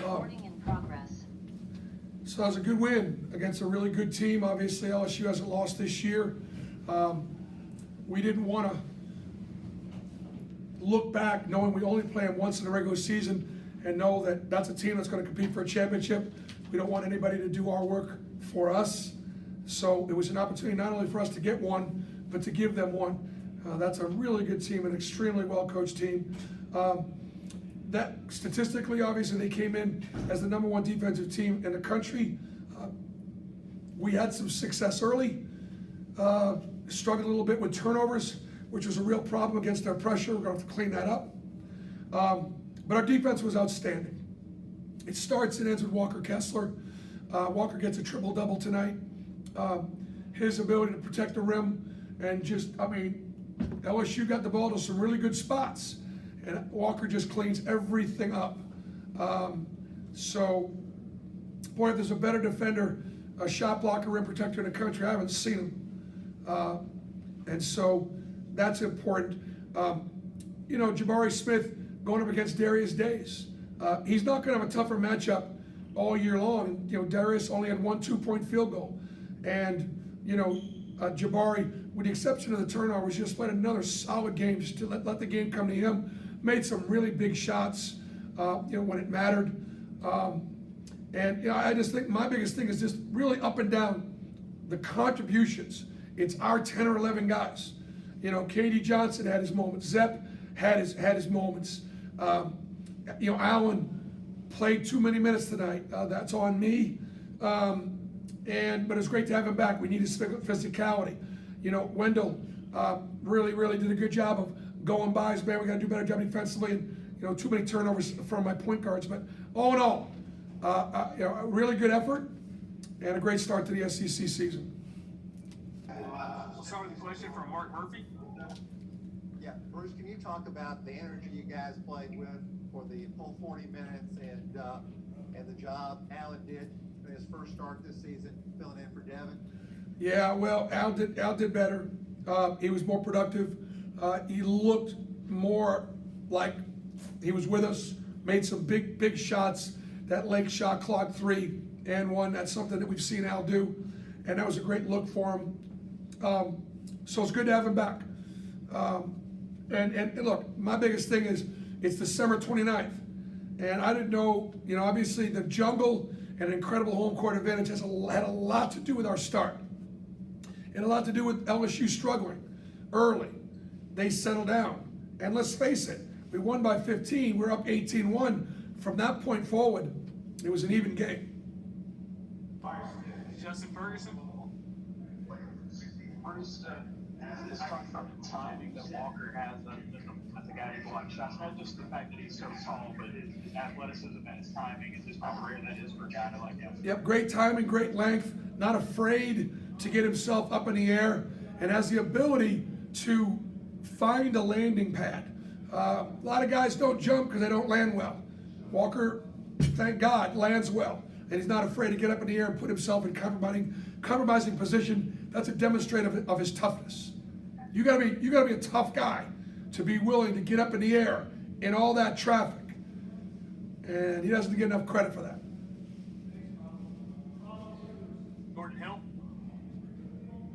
Recording in progress. So it was a good win against a really good team. Obviously, LSU hasn't lost this year. We didn't want to look back knowing we only play them once in the regular season and know that that's a team that's going to compete for a championship. We don't want anybody to do our work for us. So it was an opportunity not only for us to get one, but to give them one. That's a really good team, an extremely well-coached team. That statistically, obviously, they came in as the #1 defensive team in the country. We had some success early, struggled a little bit with turnovers, which was a real problem against our pressure. We're going to have to clean that up. But our defense was outstanding. It starts and ends with Walker Kessler. Walker gets a triple-double tonight. His ability to protect the rim and LSU got the ball to some really good spots, and Walker just cleans everything up. So, boy, if there's a better defender, a shot blocker, rim protector in the country, I haven't seen him. And so that's important. Jabari Smith going up against Darius Days. He's not going to have a tougher matchup all year long. Darius only had 1 2-point field goal. And, Jabari, with the exception of the turnovers, just played another solid game, just to let the game come to him. Made some really big shots, when it mattered. I just think my biggest thing is just really up and down the contributions. It's our 10 or 11 guys. KD Johnson had his moments. Zepp had his moments. Allen played too many minutes tonight. That's on me. But it's great to have him back. We need his physicality. Wendell really did a good job of going by his man. We got to do a better job defensively, and too many turnovers from my point guards. But all in all, a really good effort and a great start to the SEC season. We'll start with a question from Mark Murphy. Yeah, Bruce, can you talk about the energy you guys played with for the full 40 minutes and the job Allen did in his first start this season, filling in for Devin? Yeah, well, Al did better. He was more productive. He looked more like he was with us. Made some big shots. That Lake shot clock 3 and 1. That's something that we've seen Al do, and that was a great look for him. So it's good to have him back. And look, my biggest thing is it's December 29th, and I didn't know. Obviously the jungle and an incredible home court advantage had a lot to do with our start, and a lot to do with LSU struggling early. They settled down, and let's face it, we won by 15. We're up 18-1. From that point forward, it was an even game. Justin Ferguson. Bruce, just talking about the timing that Walker has as a guy who blocks shots, not just the fact that he's so tall, but his athleticism and his timing, and just how rare that is for a guy like him. Yep, great timing, great length, not afraid to get himself up in the air, and has the ability to find a landing pad. A lot of guys don't jump because they don't land well. Walker, thank God, lands well, and he's not afraid to get up in the air and put himself in compromising position. That's a demonstration of his toughness. You gotta be a tough guy to be willing to get up in the air in all that traffic, and he doesn't get enough credit for that. Gordon Hill.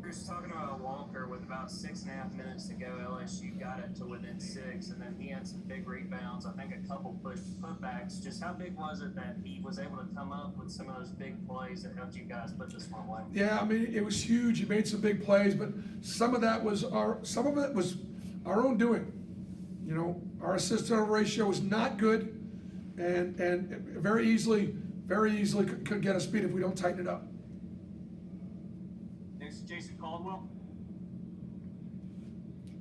Bruce, talking about Walker, with about 6.5 minutes to go, LSU got it to within 6, and then he had some big rebounds. I think a couple putbacks. Just how big was it that he was able to come up with some of those big plays that helped you guys put this one away? Yeah, it was huge. He made some big plays, but some of it was our own doing. Our assist-to-turnover ratio was not good, and very easily could get us beat if we don't tighten it up. Next is Jason Caldwell.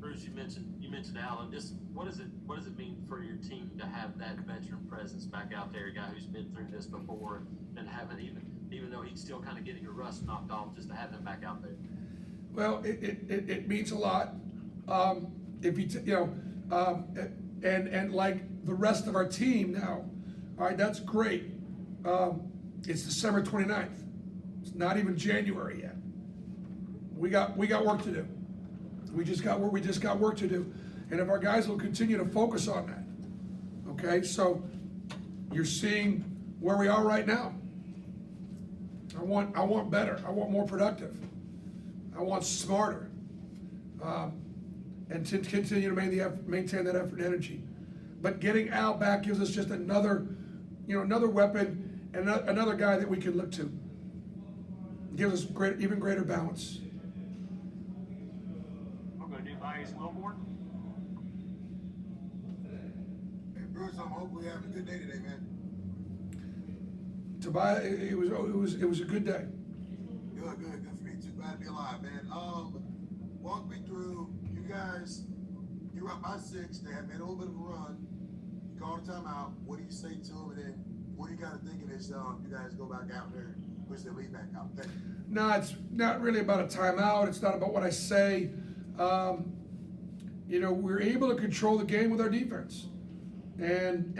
Bruce, you mentioned Allen. Just what does it mean for your team to have that veteran presence back out there, a guy who's been through this before, and haven't even though he's still kind of getting your rust knocked off, just to have him back out there? Well, it means a lot. And like the rest of our team now, all right, that's great. It's December 29th. It's not even January yet. We got work to do. We just got work to do, and if our guys will continue to focus on that, okay. So you're seeing where we are right now. I want better. I want more productive. I want smarter. And to continue to maintain that effort and energy. But getting Al back gives us just another weapon and another guy that we can look to. Gives us even greater balance. We'll go to Dubias Wilborn. Hey, Bruce, I'm hoping we have a good day today, man. Tobias, it was a good day. Good for me too. Glad to be alive, man. Walk me through. You guys, you're up by 6. They have made a little bit of a run. You call a timeout. What do you say to them? And then what are you kind of thinking as you guys go back out there, push the lead back out? Thank you. No, it's not really about a timeout. It's not about what I say. We're able to control the game with our defense, and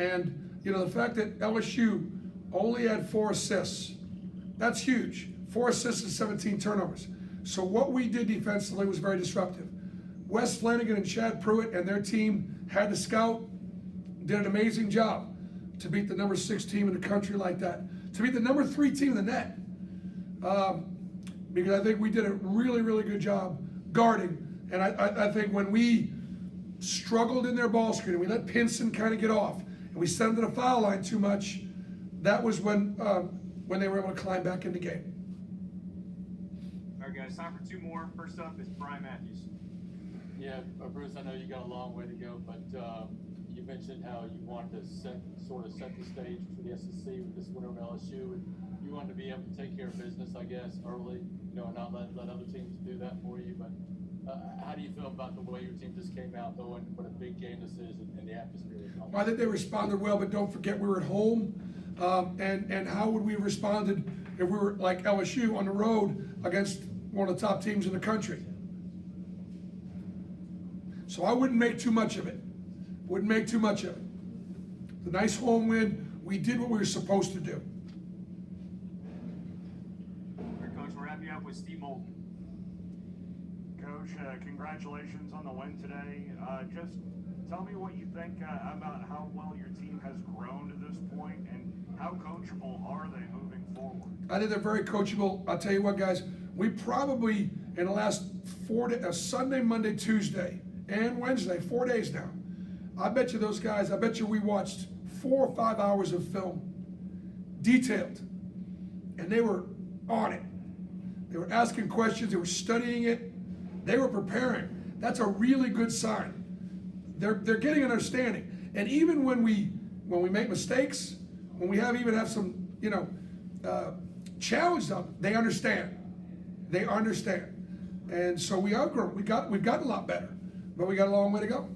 the fact that LSU only had 4 assists, that's huge. 4 assists and 17 turnovers. So what we did defensively was very disruptive. Wes Flanagan and Chad Pruitt and their team had to scout, did an amazing job to beat the number 6 team in the country like that, to beat the number 3 team in the net. Because I think we did a really, really good job guarding. And I think when we struggled in their ball screen and we let Pinson kind of get off and we sent them to the foul line too much, that was when they were able to climb back in the game. All right, guys, time for 2 more. First up is Brian Matthews. Yeah, Bruce, I know you got a long way to go, but you mentioned how you wanted to set the stage for the SEC with this win over LSU, and you wanted to be able to take care of business, I guess, early, and not let other teams do that for you. But how do you feel about the way your team just came out, though, and what a big game this is and the atmosphere? Well, I think they responded well, but don't forget we were at home. And how would we have responded if we were like LSU on the road against one of the top teams in the country? So I wouldn't make too much of it. Wouldn't make too much of it. The nice home win. We did what we were supposed to do. All right, Coach, we'll wrap you up with Steve Moulton. Coach, congratulations on the win today. Just tell me what you think about how well your team has grown to this point, and how coachable are they moving forward? I think they're very coachable. I'll tell you what, guys, we probably in the last 4 days, Sunday, Monday, Tuesday, and Wednesday, 4 days now, I bet you we watched 4 or 5 hours of film, detailed, and they were on it. They were asking questions, they were studying it, they were preparing. That's a really good sign. They're getting an understanding. And even when we make mistakes, when we have some, challenge them, they understand. They understand. And so we have grown. We've gotten a lot better, but we got a long way to go.